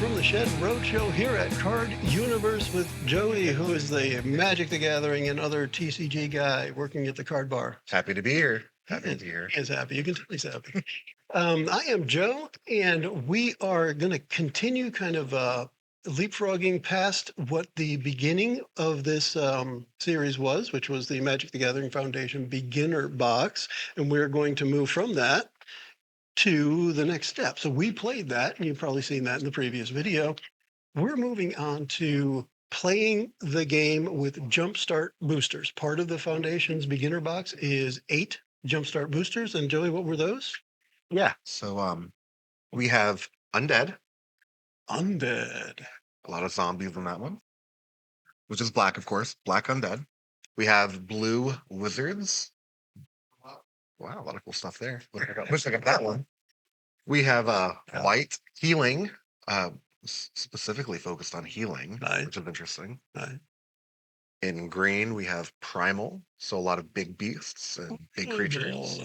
from the Shed Roadshow here at Card Universe with Joey, who is the Magic the Gathering and other TCG guy working at the card bar. Happy to be here. He Happy to be here. is happy. You can tell he's happy. I am Joe, and we are going to continue kind of leapfrogging past what the beginning of this series was, which was the Magic the Gathering Foundation beginner box. And we're going to move from that to the next step. So we played that, and you've probably seen that in the previous video. We're moving on to playing the game with JumpStart boosters. Part of the Foundation's beginner box is 8 JumpStart boosters. And Joey, what were those? Yeah. So we have Undead. Undead. A lot of zombies in that one, which is black, of course. Black Undead. We have Blue Wizards. Wow, a lot of cool stuff there. Wish I got that one. We have White Healing, specifically focused on healing, Nice. which is interesting. Nice. In green, we have Primal, so a lot of big beasts and big creatures.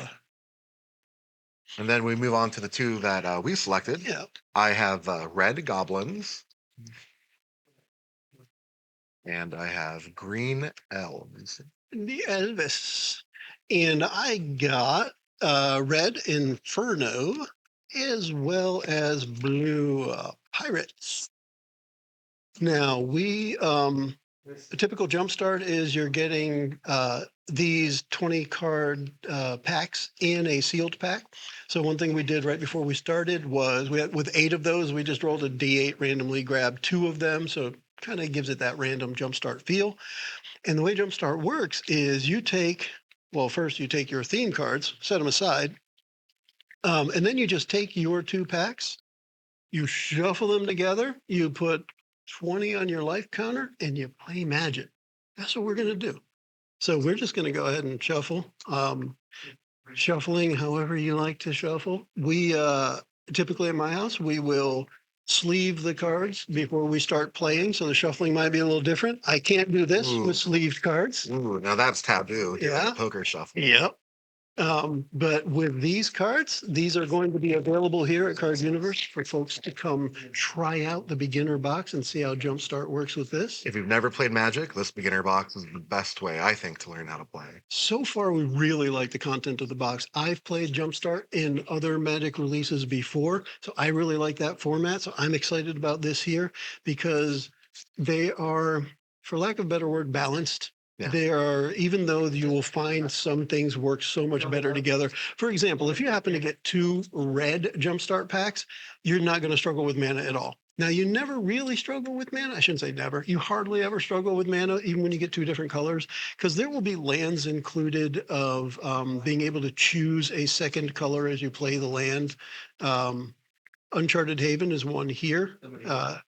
And then we move on to the two that we selected. Yeah. I have Red Goblins, and I have Green Elves. The Elvis. And I got Red Inferno as well as Blue Pirates. Now, the typical Jumpstart is you're getting these 20 card packs in a sealed pack. So one thing we did right before we started was with 8 of those, we just rolled a D8, randomly grabbed 2 of them. So it kind of gives it that random Jumpstart feel. And the way Jumpstart works is first you take your theme cards, set them aside, and then you just take your 2 packs, you shuffle them together, you put 20 on your life counter, and you play Magic. That's what we're going to do. So we're just going to go ahead and shuffle. Shuffling however you like to shuffle. We typically in my house, we will sleeve the cards before we start playing. So the shuffling might be a little different. I can't do this with sleeved cards. Ooh, now that's taboo. Yeah. Poker shuffle. Yep. But with these cards, these are going to be available here at Card Universe for folks to come try out the beginner box and see how Jumpstart works with this. If you've never played Magic, this beginner box is the best way, I think, to learn how to play. So far, we really like the content of the box. I've played Jumpstart in other Magic releases before, so I really like that format. So I'm excited about this here because they are, for lack of a better word, balanced. Yeah. They are, even though you will find some things work so much better together. For example, if you happen to get 2 red Jumpstart packs, you're not going to struggle with mana at all. Now, you never really struggle with mana. I shouldn't say never. You hardly ever struggle with mana, even when you get 2 different colors, because there will be lands included of being able to choose a second color as you play the land. Uncharted Haven is one here.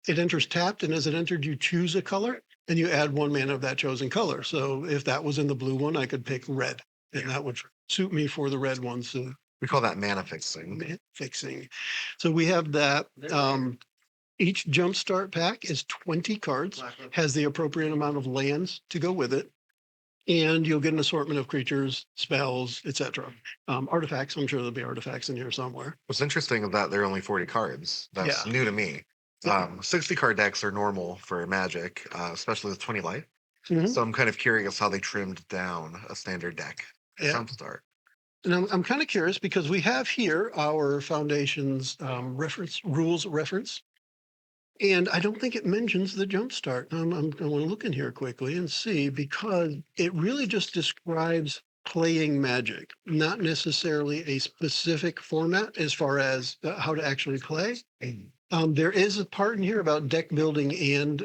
It enters tapped, and as it entered, you choose a color, and you add 1 mana of that chosen color. So if that was in the blue one, I could pick red, and that would suit me for the red one. So we call that mana fixing. Mana fixing. So we have that. Each Jumpstart pack is 20 cards, has the appropriate amount of lands to go with it, and you'll get an assortment of creatures, spells, etc. Artifacts. I'm sure there'll be artifacts in here somewhere. What's interesting is that there are only 40 cards. That's new to me. 60 card decks are normal for Magic, especially with 20 life. Mm-hmm. So I'm kind of curious how they trimmed down a standard deck at Jumpstart. And I'm kind of curious because we have here our Foundation's rules reference. And I don't think it mentions the Jumpstart. I want to look in here quickly and see, because it really just describes playing Magic, not necessarily a specific format as far as how to actually play. There is a part in here about deck building and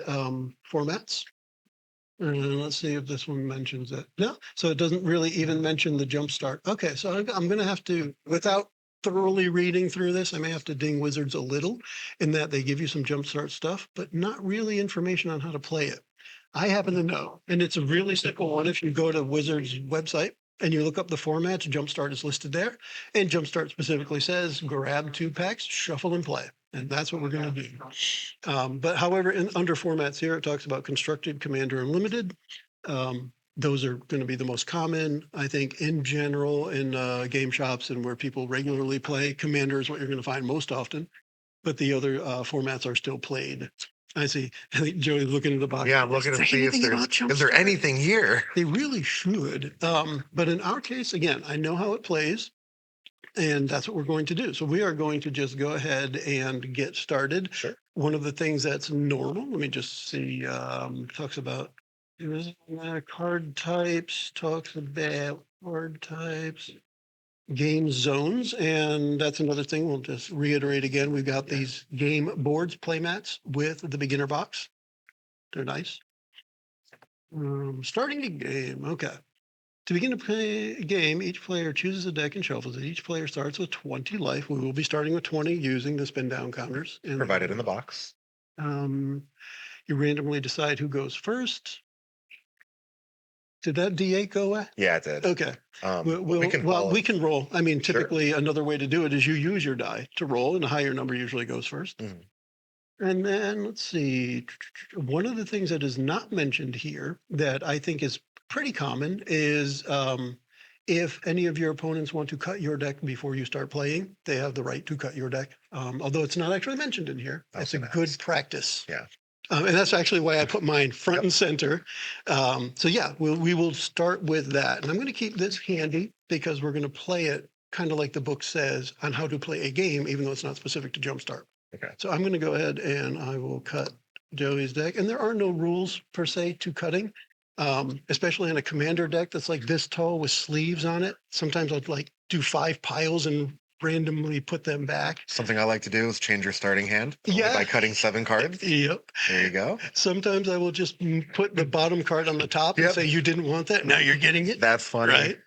formats. Let's see if this one mentions it. No, so it doesn't really even mention the Jumpstart. Okay, so I'm going to have to, without thoroughly reading through this, I may have to ding Wizards a little in that they give you some Jumpstart stuff, but not really information on how to play it. I happen to know, and it's a really simple one. If you go to Wizards' website and you look up the formats, Jumpstart is listed there, and Jumpstart specifically says grab 2 packs, shuffle and play. And that's what we're going to do. But however, under formats here, it talks about constructed, commander, and limited. Those are going to be the most common, I think, in general in game shops and where people regularly play. Commander is what you're going to find most often. but the other formats are still played. I see. I think Joey's looking at the box. Yeah, I'm looking to see if is there JumpStart? anything here. They really should. But in our case, again, I know how it plays, and that's what we're going to do. So we are going to just go ahead and get started. Sure. One of the things that's normal, let me just see, talks about card types, talks about card types, game zones. And that's another thing. We'll just reiterate again. We've got these game boards, play mats with the beginner box. They're nice. Starting a game. Okay. To begin to play a game, each player chooses a deck and shuffles it. Each player starts with 20 life. We will be starting with 20 using the spin down counters. Provided in the box. You randomly decide who goes first. Did that D8 go away? Yeah, it did. Okay. We can roll. I mean, typically another way to do it is you use your die to roll, and the higher number usually goes first. Mhm. And then let's see. One of the things that is not mentioned here that I think is pretty common is if any of your opponents want to cut your deck before you start playing, they have the right to cut your deck. Although it's not actually mentioned in here. It's a good practice. Yeah. And that's actually why I put mine front and center. So yeah, we will start with that. And I'm going to keep this handy because we're going to play it kind of like the book says on how to play a game, even though it's not specific to JumpStart. Okay. So I'm going to go ahead and I will cut Joey's deck. And there are no rules per se to cutting, especially in a commander deck that's like this tall with sleeves on it. Sometimes I'd like do 5 piles and randomly put them back. Something I like to do is change your starting hand by cutting 7 cards. Yep. There you go. Sometimes I will just put the bottom card on the top and say, you didn't want that. Now you're getting it. That's funny. Right.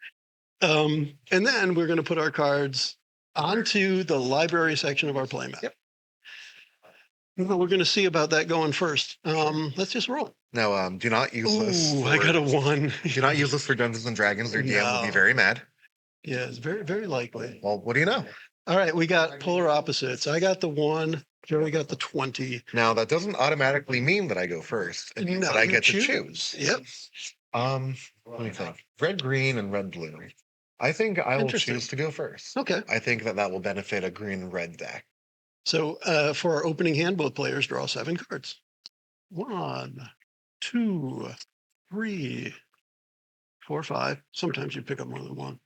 And then we're going to put our cards onto the library section of our playmat. Yep. Well, we're going to see about that going first. Let's just roll. No, do not use this. I got a 1. Do not use this for Dungeons and Dragons. Their DM will be very mad. Yeah, it's very, very likely. Well, what do you know? All right, we got polar opposites. I got the 1. Joey got the 20. Now, that doesn't automatically mean that I go first. It means that I get to choose. Yep. Let me think. Red, green, and red, blue. I think I will choose to go first. Okay. I think that will benefit a green and red deck. So for our opening hand, both players draw 7 cards. 1, 2, 3, 4, 5. Sometimes you pick up more than 1.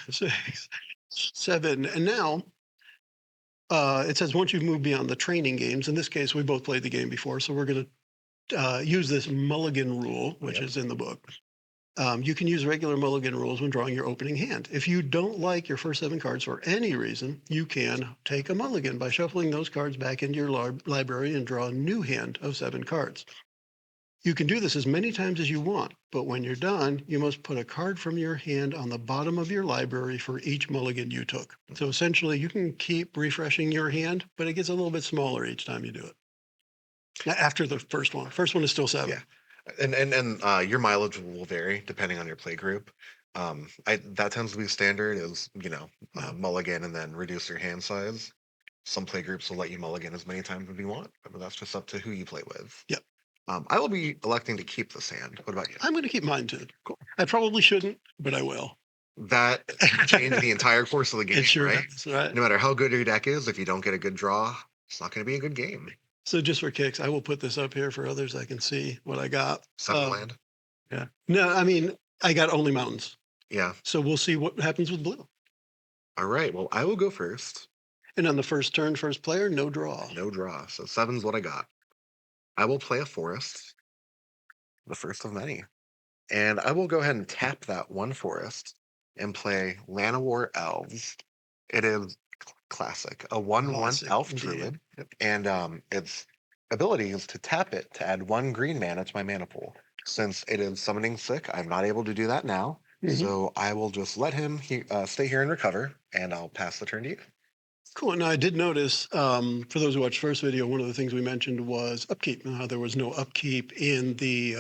6, 7. And now it says once you've moved beyond the training games, in this case, we both played the game before, so we're going to use this mulligan rule, which is in the book. You can use regular mulligan rules when drawing your opening hand. If you don't like your first 7 cards for any reason, you can take a mulligan by shuffling those cards back into your library and draw a new hand of 7 cards. You can do this as many times as you want, but when you're done, you must put a card from your hand on the bottom of your library for each mulligan you took. So essentially, you can keep refreshing your hand, but it gets a little bit smaller each time you do it. Now, after the first one. First one is still 7. Yeah. And your mileage will vary depending on your play group. That tends to be standard is, mulligan and then reduce your hand size. Some play groups will let you mulligan as many times as you want, but that's just up to who you play with. Yep. I will be electing to keep this hand. What about you? I'm going to keep mine too. Cool. I probably shouldn't, but I will. That changed the entire course of the game, It sure right? does, right? No matter how good your deck is, if you don't get a good draw, it's not going to be a good game. So just for kicks, I will put this up here for others. I can see what I got. 7 land. Yeah. No, I mean, I got only mountains. Yeah. So we'll see what happens with blue. All right. Well, I will go first. And on the first turn, first player, no draw. No draw. So 7's what I got. I will play a forest. The first of many. And I will go ahead and tap that 1 forest and play Llanowar Elves. It is classic, a 1/1 elf druid. Yep. And its ability is to tap it to add 1 green mana to my mana pool. Since it is summoning sick, I'm not able to do that now. So I will just let him stay here and recover, and I'll pass the turn to you. Cool. Now I did notice, for those who watched the first video, one of the things we mentioned was upkeep. There was no upkeep in the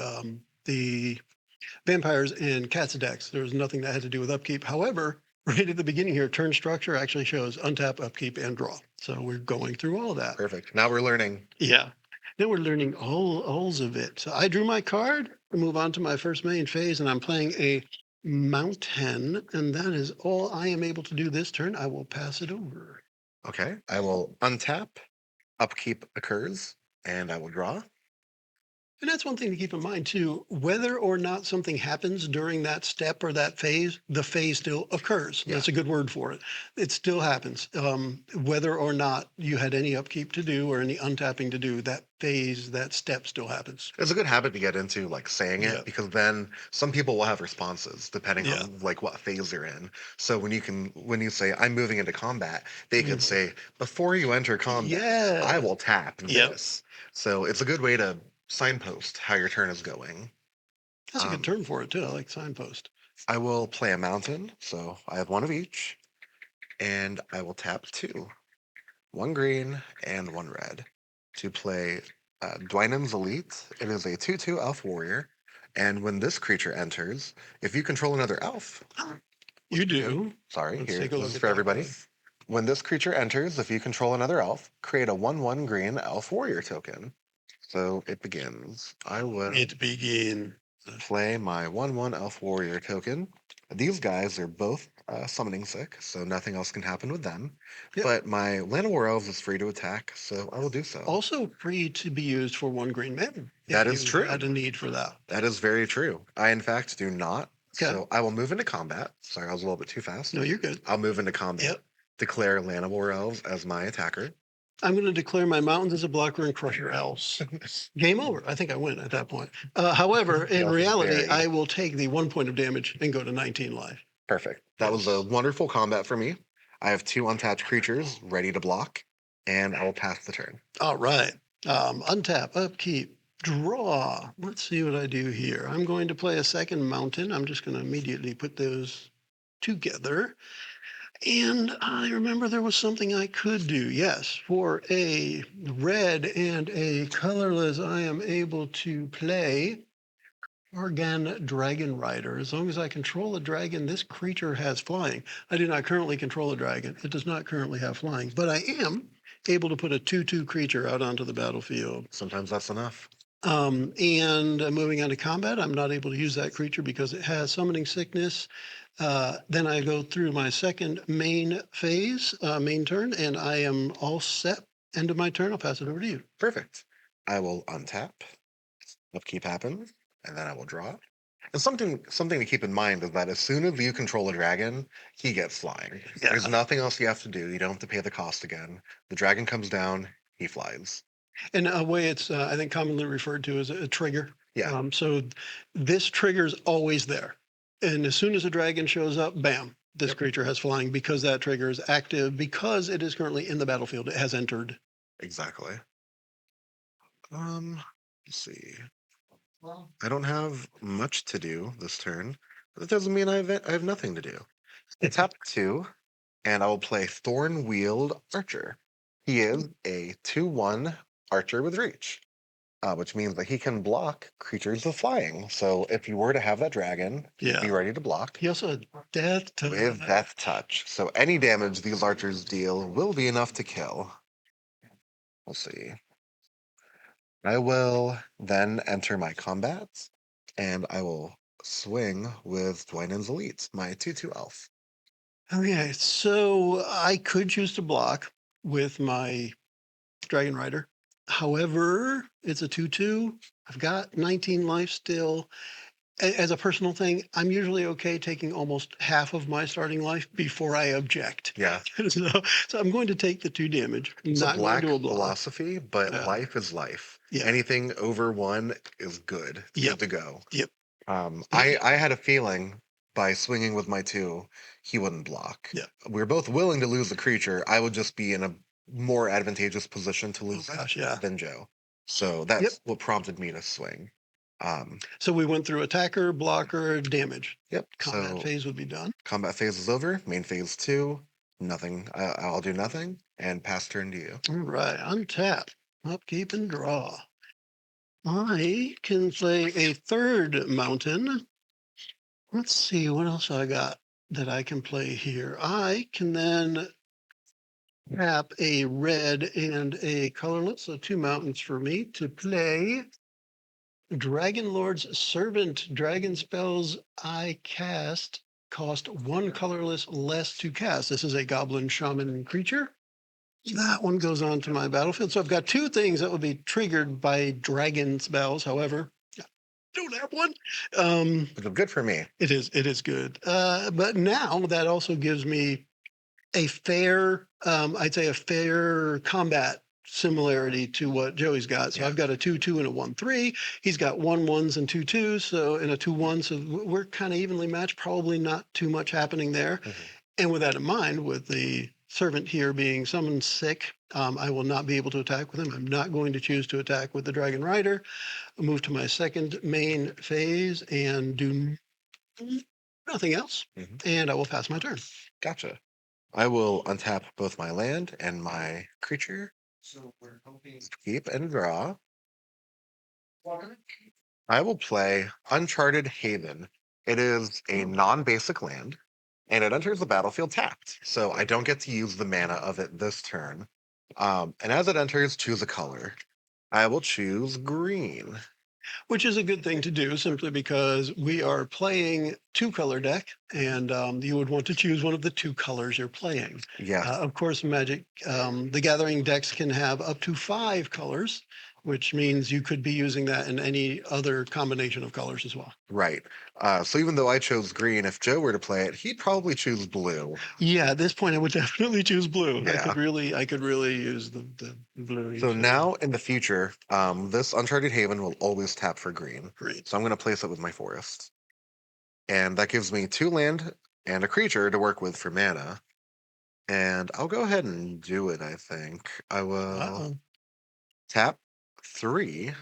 vampires and cats decks. There was nothing that had to do with upkeep. However, right at the beginning here, turn structure actually shows untap, upkeep, and draw. So we're going through all of that. Perfect. Now we're learning. Yeah. Now we're learning all of it. So I drew my card, move on to my first main phase, and I'm playing a mountain. And that is all I am able to do this turn. I will pass it over. Okay. I will untap Upkeep occurs, and I will draw. And that's one thing to keep in mind too. Whether or not something happens during that step or that phase, the phase still occurs. Yeah. That's a good word for it. It still happens. Whether or not you had any upkeep to do or any untapping to do, that phase, that step still happens. It's a good habit to get into, like saying Yeah. it, because then some people will have responses depending Yeah. on like what phase you're in. So when you say I'm moving into combat, they could Mhm. say before you enter combat, I Yeah. will tap Yep. this. So it's a good way to signpost how your turn is going. That's a good Um, term for it too. I like signpost. I will play a mountain, so I have one of each, and I will tap two, one green and one red, to play Dwynen's Elite. It is a 2/2 elf warrior, and when this creature enters, if you control another elf, You do. sorry, Let's here, take a this look is at for that. everybody. When this creature enters, if you control another elf, create a 1/1 green elf warrior token. So it begins. I will It begin. play my 1/1 elf warrior token. These guys are both summoning sick, so nothing else can happen with them. Yep. But my Land War Elves is free to attack, so I will do so. Also free to be used for one green man. That If is you true. had a need for that. That is very true. I, in fact, do not. Okay. So I will move into combat. Sorry, I was a little bit too fast. No, you're good. I'll move into combat. Yep. Declare Land War Elves as my attacker. I'm going to declare my mountains as a blocker and crush your elves. Game over. I think I win at that point. However, The in elf is reality, buried. I will take the 1 point of damage and go to 19 life. Perfect. That was a Yes. wonderful combat for me. I have two untapped creatures ready to block, and I will pass the turn. All right. Untap, upkeep, draw. Let's see what I do here. I'm going to play a second mountain. I'm just going to immediately put those together. And I remember there was something I could do. Yes, for a red and a colorless, I am able to play Argan Dragon Rider. As long as I control a dragon, this creature has flying. I do not currently control a dragon. It does not currently have flying, but I am able to put a 2/2 creature out onto the battlefield. Sometimes that's enough. And moving on to combat, I'm not able to use that creature because it has summoning sickness. Then I go through my second main phase, main turn, and I am all set. End of my turn. I'll pass it over to you. Perfect. I will untap. Upkeep happens, and then I will draw. And something to keep in mind is that as soon as you control a dragon, he gets flying. There's nothing else you have to do. You don't have to pay the cost again. The dragon comes down, he flies. In a way, it's I think commonly referred to as a trigger. Yeah, So this trigger is always there, and as soon as a dragon shows up, bam, this Yep. creature has flying because that trigger is active because it is currently in the battlefield. It has entered. exactly. Let's see. I don't have much to do this turn. That doesn't mean I have nothing to do. I tap two, and I will play Thorn Wield Archer. He is a 2/1 archer with reach, which means that he can block creatures with flying. So if you were to have that dragon, he'd be Yeah. ready to block He also had death to with Death Touch. So any damage these archers deal will be enough to kill. We'll see. I will then enter my combat, and I will swing with Dwynen's Elite, my 2/2 elf. Okay, so I could choose to block with my Dragon Rider. However, it's a 2/2. I've got 19 life still. As a personal thing, I'm usually okay taking almost half of my starting life before I object. Yeah, So I'm going to take the 2 damage. it's a Not going black to a block. philosophy, but Yeah. life is life. Yeah. Anything over one is good. It's Yep. good to go. Yep. I had a feeling by swinging with my two, he wouldn't block. Yeah. We are both willing to lose the creature. I would just be in a more advantageous position to Oh lose gosh, yeah. than Joe. So Yep. that's what prompted me to swing. So we went through attacker, blocker, damage. Yep. Combat So phase would be done. combat phase is over. Main phase two, nothing. I'll do nothing and pass turn to you. All right, untap, upkeep, and draw. I can play a third mountain. Let's see what else I got that I can play here. I can then tap a red and a colorless, so 2 mountains for me to play. Dragon Lord's Servant. Dragon spells I cast cost 1 colorless less to cast. This is a goblin shaman creature. That one goes on to my battlefield. So I've got two things that would be triggered by dragon spells. However, I don't have one. Which is good for me. It is good. But now that also gives me a fair, I'd say a fair combat similarity to what Joey's got. So Yeah. I've got a 2/2 and a 1/3. He's got 1/1s and 2/2s. So in a 2/1, so we're kind of evenly matched. Probably not too much happening there. Mhm. And with that in mind, with the servant here being summoned sick, I will not be able to attack with him. I'm not going to choose to attack with the Dragon Rider. I'll move to my second main phase and do nothing else. And I will pass my turn. Gotcha. I will untap both my land and my creature. So we're hoping to keep and draw. I will play Uncharted Haven. It is a non-basic land, and it enters the battlefield tapped. So I don't get to use the mana of it this turn. And as it enters, choose a color. I will choose green. Which is a good thing to do simply because we are playing two-color deck, and you would want to choose one of the two colors you're playing. Yes. Of course, Magic, the Gathering decks can have up to 5 colors, which means you could be using that in any other combination of colors as well. Right. So even though I chose green, if Joe were to play it, he'd probably choose blue. Yeah, at this point, I would definitely choose blue. I Yeah. could really use the blue. So now in the future, this Uncharted Haven will always tap for green. Great. So I'm going to place it with my forest. And that gives me 2 land and a creature to work with for mana. And I'll go ahead and do it, I think. I will tap 3,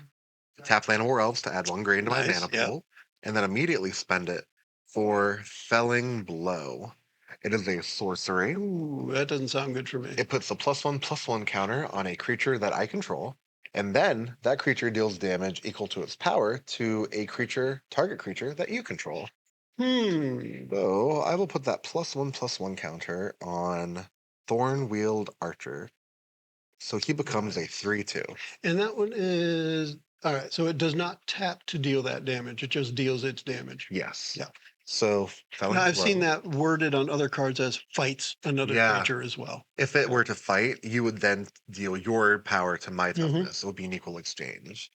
tap land or elves to add 1 grain to my Nice, mana yeah. pool, and then immediately spend it for Felling Blow. It is a sorcery. Ooh, that doesn't sound good for me. It puts a +1/+1 counter on a creature that I control, and then that creature deals damage equal to its power to a target creature that you control. So I will put that +1/+1 counter on Thorn-Wheeled Archer. So he becomes a 3/2. And that one is all right. So it does not tap to deal that damage. It just deals its damage. Yes. Yeah. So Now, I've seen that worded on other cards as fights another creature as well. If it were to fight, you would then deal your power to my toughness. It would be an equal exchange.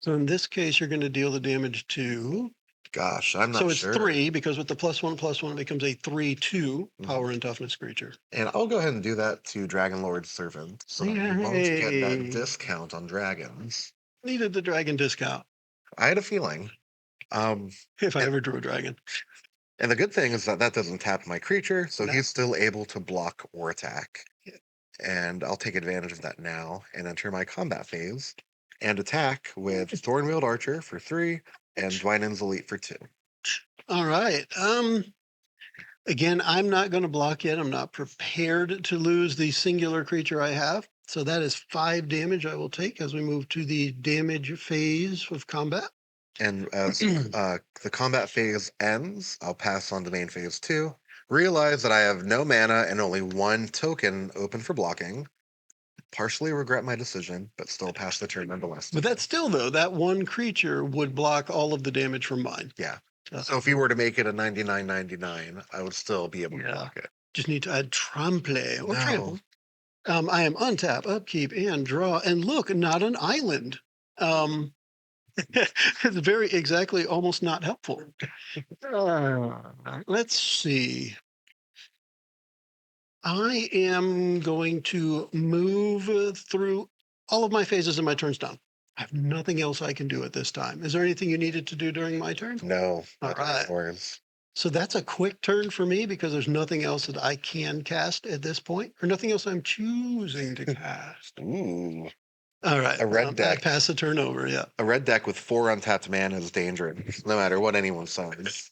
So in this case, you're going to deal the damage to. Gosh, I'm not So it's sure. 3 because with the +1/+1, it becomes a 3/2 power and toughness creature. And I'll go ahead and do that to Dragon Lord's Servant, so that you won't get that Yay. discount on dragons. Needed the dragon discount I had a feeling. if I ever drew a dragon. And the good thing is that that doesn't tap my creature, so he's still able to block or attack. And I'll take advantage of that now and enter my combat phase and attack with Thorn-Wheeled Archer for 3 and Dwynen's Elite for 2. All right. Again, I'm not going to block yet. I'm not prepared to lose the singular creature I have. So that is 5 damage I will take as we move to the damage phase of combat. And as the combat phase ends, I'll pass on to main phase 2. Realize that I have no mana and only 1 token open for blocking. Partially regret my decision, but still pass the turn nonetheless. But that's still, though, that one creature would block all of the damage from mine. Yeah. So if you were to make it a 99/99, I would still be able to block it. Just need to add trample or trample. I am untap, upkeep, and draw. And look, not an island. It's very exactly almost not helpful. Let's see. I am going to move through all of my phases and my turns down. I have nothing else I can do at this time. Is there anything you needed to do during my turn? No. All right. So that's a quick turn for me because there's nothing else that I can cast at this point, or nothing else I'm choosing to cast. Ooh. All right. A red deck. I pass the turn over, yeah. A red deck with 4 untapped mana is dangerous, no matter what anyone says.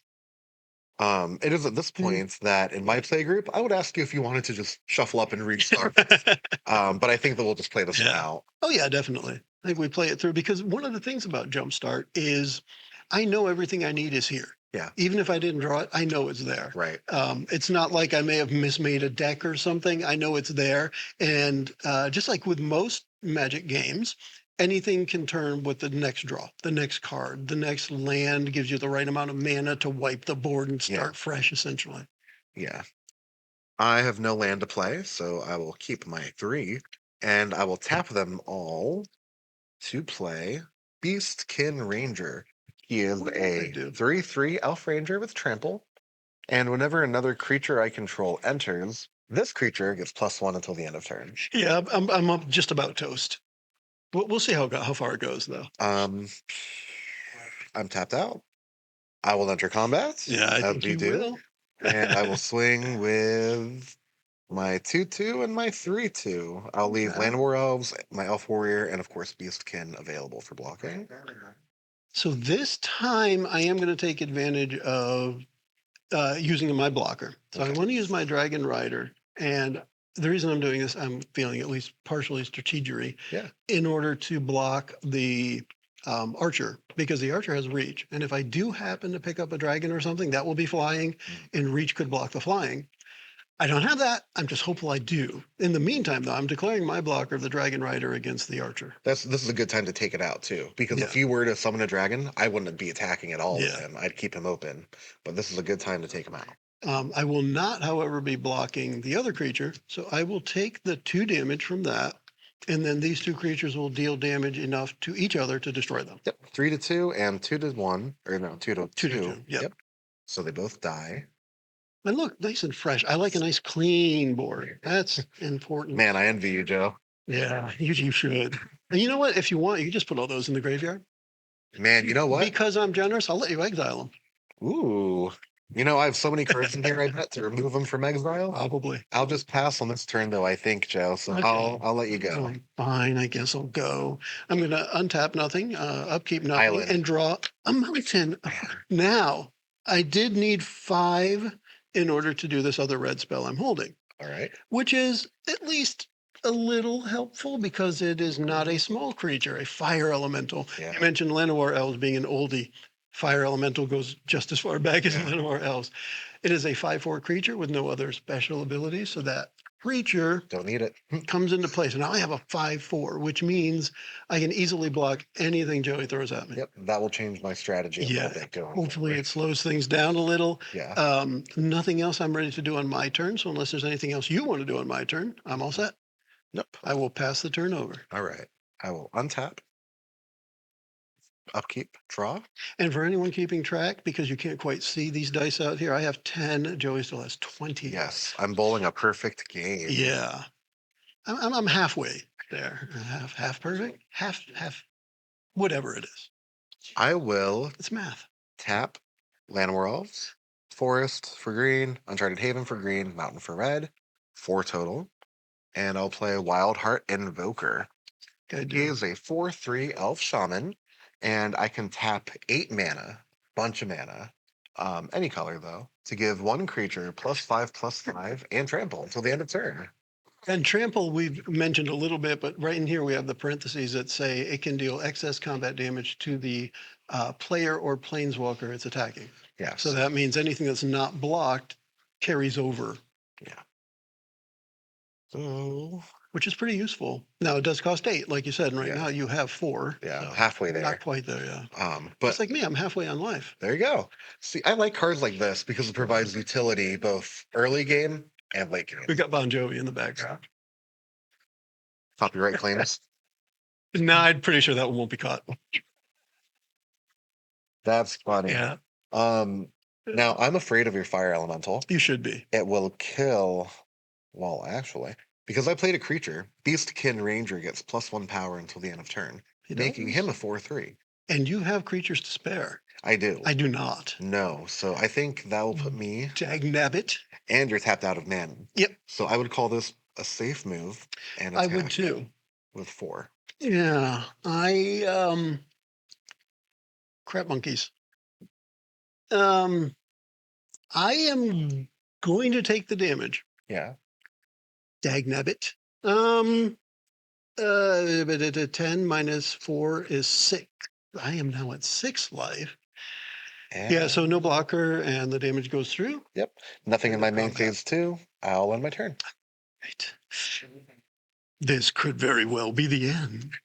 It is at this point that in my play group, I would ask you if you wanted to just shuffle up and restart. But I think that we'll just play this one out. Oh, yeah, definitely. I think we play it through because one of the things about JumpStart is I know everything I need is here. Yeah. Even if I didn't draw it, I know it's there. Right. It's not like I may have mismade a deck or something. I know it's there. And just like with most Magic games, anything can turn with the next draw, the next card, the next land gives you the right amount of mana to wipe the board and start fresh, essentially. Yeah. I have no land to play, so I will keep my 3, and I will tap them all to play Beastkin Ranger. He is What a did they do? 3/3 Elf Ranger with trample, and whenever another creature I control enters, this creature gets +1 until the end of turn. Yeah, I'm up just about toast. We'll see how far it goes, though. I'm tapped out. I will enter combat. Yeah, I as think we you do, will. and I will swing with my 2/2 and my 3/2. I'll leave Okay. Land War Elves, my Elf Warrior, and of course Beastkin available for blocking. So this time I am going to take advantage of using my blocker. So I Okay. want to use my Dragon Rider. And the reason I'm doing this, I'm feeling at least partially strategery Yeah. in order to block the Archer, because the Archer has reach. And if I do happen to pick up a dragon or something, that will be flying, and reach could block the flying. I don't have that. I'm just hopeful I do. In the meantime, though, I'm declaring my blocker the Dragon Rider against the Archer. This is a good time to take it out too, because if Yeah. you were to summon a dragon, I wouldn't be attacking at all with Yeah. him. I'd keep him open, but this is a good time to take him out. I will not, however, be blocking the other creature. So I will take the 2 damage from that. And then these 2 creatures will deal damage enough to each other to destroy them. Yep, 3/2 and 2/1, or no, 2/2. 2 to 2. Yep. So they both die. And look, nice and fresh. I like a nice clean board. That's important. Man, I envy you, Joe. Yeah, you should. And you know what? If you want, you can just put all those in the graveyard. Man, you know what? Because I'm generous, I'll let you exile them. Ooh. I have so many cards in here, I bet, to remove them from exile. Probably. I'll just pass on this turn, though, I think, Joe. So Okay. I'll let you go. Oh, fine, I guess I'll go. I'm going to untap nothing, upkeep nothing, Island. and draw a mountain. Now, I did need 5 in order to do this other red spell I'm holding, All right. which is at least a little helpful because it is not a small creature, a fire elemental. Yeah. You mentioned Llanowar Elves being an oldie. Fire elemental goes just as far back as Llanowar Elves. It is a 5/4 creature with no other special abilities, so that creature Don't need it. comes into play. So now I have a 5/4, which means I can easily block anything Joey throws at me. Yep, that will change my strategy a little bit going Hopefully forward. it slows things down a little. Yeah. Nothing else I'm ready to do on my turn. So unless there's anything else you want to do on my turn, I'm all set. Nope. I will pass the turn over. All right. I will untap, upkeep, draw. And for anyone keeping track, because you can't quite see these dice out here, I have 10. Joey still has 20. Yes, I'm bowling a perfect game. Yeah. I'm halfway there. Half perfect, half whatever it is. I will It's math. tap Llanowar Elves, Forest for green, Uncharted Haven for green, Mountain for red, 4 total. And I'll play Wild Heart Invoker. He is a 4/3 Elf Shaman, and I can tap 8 mana, bunch of mana, any color though, to give 1 creature +5/+5 and trample until the end of turn. And trample, we've mentioned a little bit, but right in here we have the parentheses that say it can deal excess combat damage to the player or planeswalker it's attacking. Yes. So that means anything that's not blocked carries over. Yeah. So which is pretty useful. Now it does cost 8, like you said, and right now you have 4. yeah, so halfway there. Not quite there, yeah. But It's like me, I'm halfway on life. there you go. See, I like cards like this because it provides utility both early game and late game. We got Bon Jovi in the background. Copyright claims. No, I'm pretty sure that one won't be caught. That's funny. Yeah, Now I'm afraid of your fire elemental. you should be. It will kill. Well, actually, because I played a creature, Beastkin Ranger gets +1 power until the end of turn, He making does. him a 4/3. And you have creatures to spare. I do. I do not. No, so I think that will put me Dagnabbit. and you're tapped out of mana. Yep. So I would call this a safe move and I would attack too. with 4. Yeah, crap monkeys. I am going to take the damage. Yeah. Dagnabbit. But 10 minus 4 is 6. I am now at 6 life. Yeah, so no blocker, and the damage goes through. Yep. Nothing in my main Combat. phase 2. I'll end my turn. Right. This could very well be the end.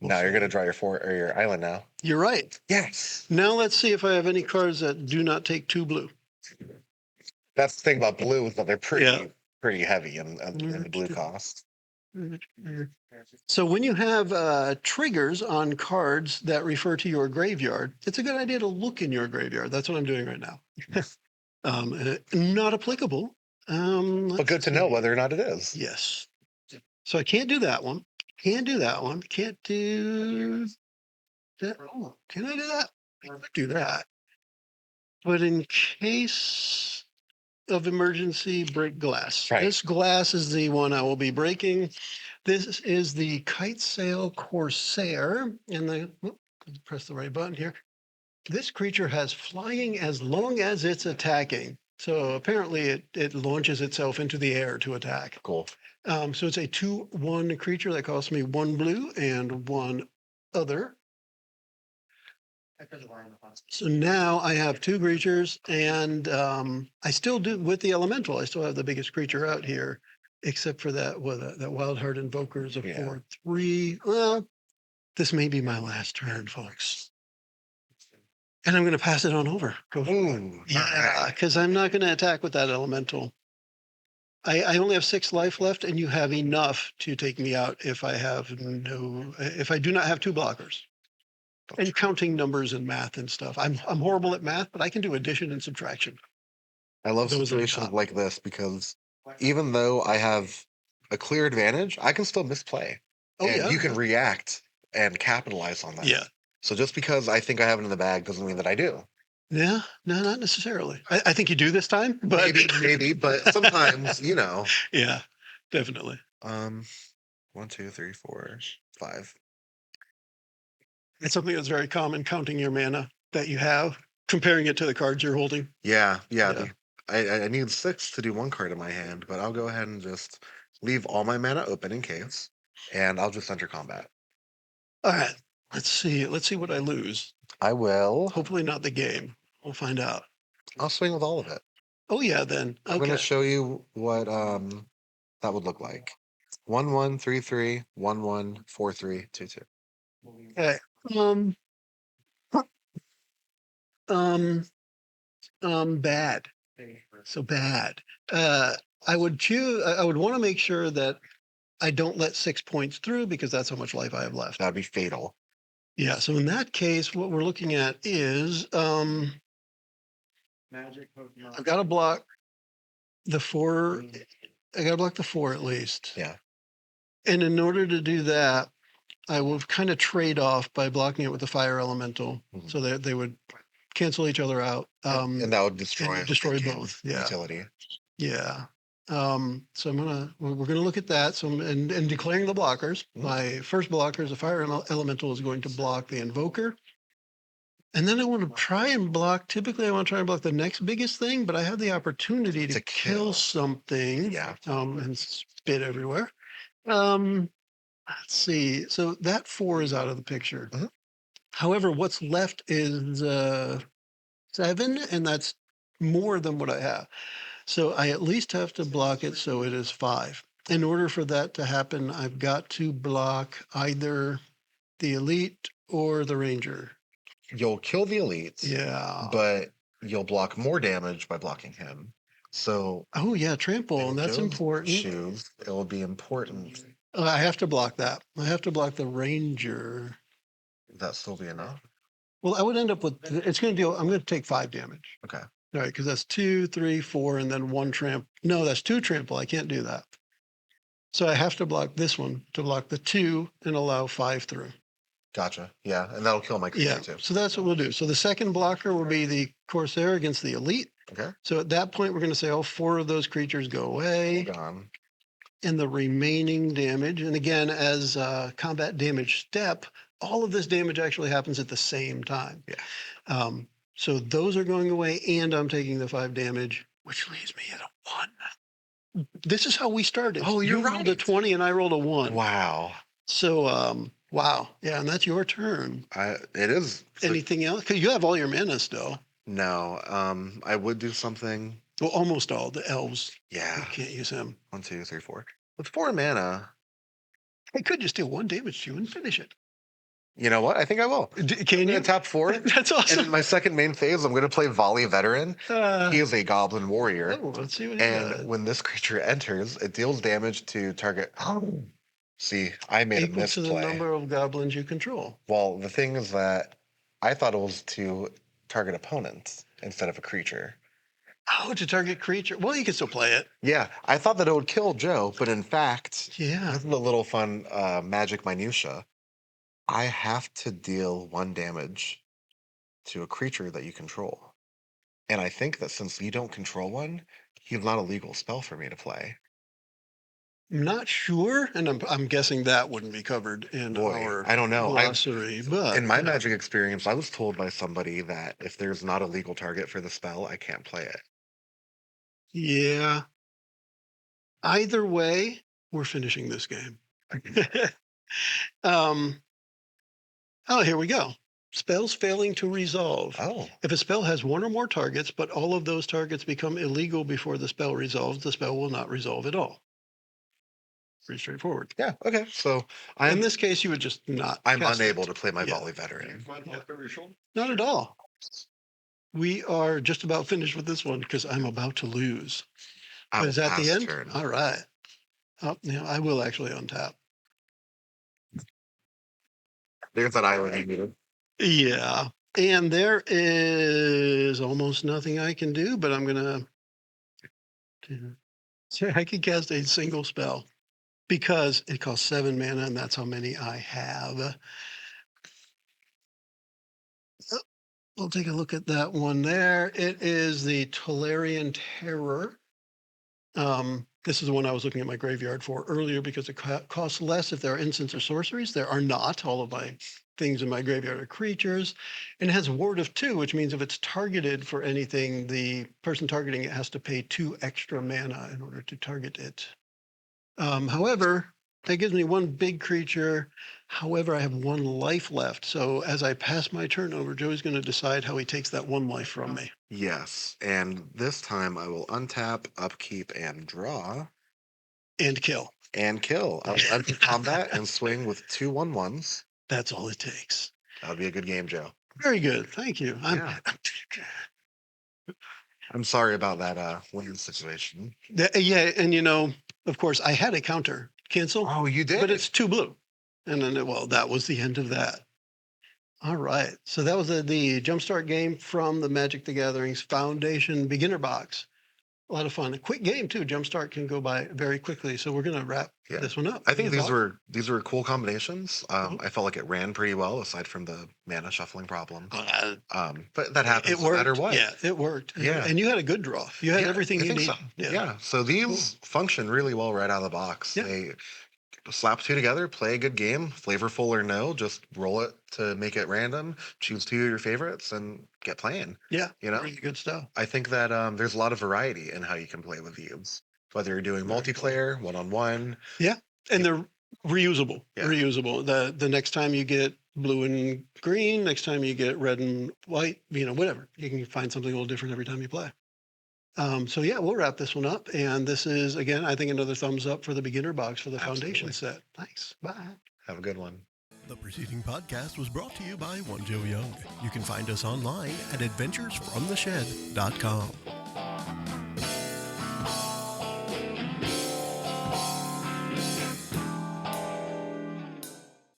Now you're gonna draw your island now. You're right. Yes. Now let's see if I have any cards that do not take 2 blue. That's the thing about blue is that they're Yeah. pretty heavy in the blue cost. So when you have triggers on cards that refer to your graveyard, it's a good idea to look in your graveyard. That's what I'm doing right now. Not applicable. But good to know whether or not it is. Yes. So I can't do that one. Can't do that one. Can't do that. Oh, can I do that? I could do that. But in case of emergency, break glass. Right. This glass is the one I will be breaking. This is the Kite Sail Corsair. And press the right button here. This creature has flying as long as it's attacking. So apparently it launches itself into the air to attack. Cool. So it's a 2/1 creature that costs me 1 blue and 1 other. So now I have 2 creatures, and I still do with the elemental. I still have the biggest creature out here, except for that that Wild Heart Invoker is a 4/3. Well, this may be my last turn, folks. And I'm going to pass it on over. Yeah, because I'm not going to attack with that elemental. I only have 6 life left, and you have enough to take me out if I do not have 2 blockers. And counting numbers and math and stuff. I'm horrible at math, but I can do addition and subtraction. I love situations like this because even though I have a clear advantage, I can still misplay. And you can react and capitalize on that. Yeah. So just because I think I have it in the bag doesn't mean that I do. Yeah, no, not necessarily. I think you do this time, but maybe, but sometimes, Yeah, definitely. 1, 2, 3, 4, 5. It's something that's very common, counting your mana that you have, comparing it to the cards you're holding. Yeah. I need 6 to do 1 card in my hand, but I'll go ahead and just leave all my mana open in case, and I'll just enter combat. All right, let's see what I lose. I will. Hopefully not the game. We'll find out. I'll swing with all of it. Oh yeah, then. Okay. I'm going to show you what that would look like. 1 1 3 3 1 1 4 3 2 2. Okay. Bad. So bad. I would want to make sure that I don't let 6 points through because that's how much life I have left. That'd be fatal. Yeah. So in that case, what we're looking at is Magic Pokemon. I've got to block the 4. I got to block the 4 at least. Yeah. And in order to do that, I will kind of trade off by blocking it with the fire elemental, so that they would cancel each other out. And that would destroy both. Yeah. Utility. Yeah. So we're gonna look at that. So and declaring the blockers. My first blocker is a fire elemental is going to block the invoker. And then I want to try and block. Typically, I want to try and block the next biggest thing, but I have the opportunity to kill something. Yeah. And spit everywhere. Let's see. So that 4 is out of the picture. However, what's left is 7, and that's more than what I have. So I at least have to block it so it is 5. In order for that to happen, I've got to block either the elite or the ranger. You'll kill the elite. Yeah. But you'll block more damage by blocking him. So. Oh yeah, trample. And that's important. Shoes. It will be important. I have to block that. I have to block the ranger. Would that still be enough? Well, I would end up with. It's going to deal. I'm going to take 5 damage. Okay. All right, because that's 2, 3, 4, and then 1 trample. No, that's 2 trample. I can't do that. So I have to block this one to block the 2 and allow 5 through. Gotcha. Yeah, and that'll kill my creature too. So that's what we'll do. So the second blocker will be the Corsair against the elite. Okay. So at that point, we're going to say all 4 of those creatures go away. Gone. And the remaining damage, and again, as combat damage step, all of this damage actually happens at the same time. Yeah. So those are going away, and I'm taking the 5 damage, which leaves me at a 1. This is how we started. Oh, you rolled a 20 and I rolled a 1. Wow. So, wow. Yeah, and that's your turn. It is. Anything else? Because you have all your mana still. No. I would do something. Well, almost all. The elves. Yeah. You can't use him. 1, 2, 3, 4. With 4 mana. I could just deal 1 damage to you and finish it. You know what? I think I will. Can I'm you? gonna tap 4. That's And awesome. in my second main phase, I'm gonna play Volley Veteran. He is a Goblin Warrior. Oh, let's see what he And does. when this creature enters, it deals damage to target. See, I made a Equal to the misplay. number of goblins you control. Well, the thing is that I thought it was to target opponents instead of a creature. Oh, to target creature. Well, you can still play it. Yeah, I thought that it would kill Joe, but in fact, Yeah. this is a little fun magic minutia. I have to deal 1 damage to a creature that you control. And I think that since you don't control one, he's not a legal spell for me to play. I'm not sure, and I'm guessing that wouldn't be covered in Boy, our I don't know. glossary, but In my magic experience, I was told by somebody that if there's not a legal target for the spell, I can't play it. yeah. Either way, we're finishing this game. um, oh, here we go. Spells failing to resolve. Oh, If a spell has 1 or more targets, but all of those targets become illegal before the spell resolves, the spell will not resolve at all. Pretty straightforward. yeah. Okay. So In this case, you would just not. I'm cast unable it. to play my Yeah. Volley Veteran. Not at all. We are just about finished with this one because I'm about to lose. I But will is that the pass end? turn. All right. Oh, yeah, I will actually untap. There's that island you needed. Yeah. And there is almost nothing I can do, but I'm going to say I can cast a single spell because it costs 7 mana and that's how many I have. We'll take a look at that one there. It is the Tolarian Terror. This is the one I was looking at my graveyard for earlier because it costs less if there are instants or sorceries. There are not. All of my things in my graveyard are creatures. And it has Ward of 2, which means if it's targeted for anything, the person targeting it has to pay 2 extra mana in order to target it. However, that gives me 1 big creature. However, I have 1 life left. So as I pass my turn over, Joey's going to decide how he takes that 1 life from me. Yes, and this time I will untap, upkeep, and draw. And kill. And kill. I'll enter combat and swing with 2 1/1s. That's all it takes. That would be a good game, Joe. Very good. Thank you. Yeah. I'm sorry about that weird situation. Yeah, and of course, I had a counter cancel. Oh, you did? But it's 2 blue. And then, well, that was the end of that. All right. So that was the Jumpstart game from the Magic the Gathering's Foundation Beginner Box. A lot of fun. A quick game, too. Jumpstart can go by very quickly. So we're going to wrap this one up. I think these were cool combinations. Mhm. I felt like it ran pretty well, aside from the mana shuffling problem. But that It happens no worked. matter what. Yeah, it worked. Yeah. And you had a good draw. You had everything I you think need. so. Yeah. So these function really well right out of the box. Yeah. They slap 2 together, play a good game, flavorful or no, just roll it to make it random, choose 2 of your favorites, and get playing. Yeah. You know, Really good stuff. I think that there's a lot of variety in how you can play with these, whether you're doing multiplayer, 1-on-1. Yeah. And they're reusable. Yeah. Reusable. The next time you get blue and green, next time you get red and white, whatever. You can find something a little different every time you play. So yeah, we'll wrap this one up. And this is, again, I think another thumbs up for the beginner box for the foundation set. Thanks. Bye. Have a good one. The preceding podcast was brought to you by One Joe Young. You can find us online at adventuresfromtheshed.com.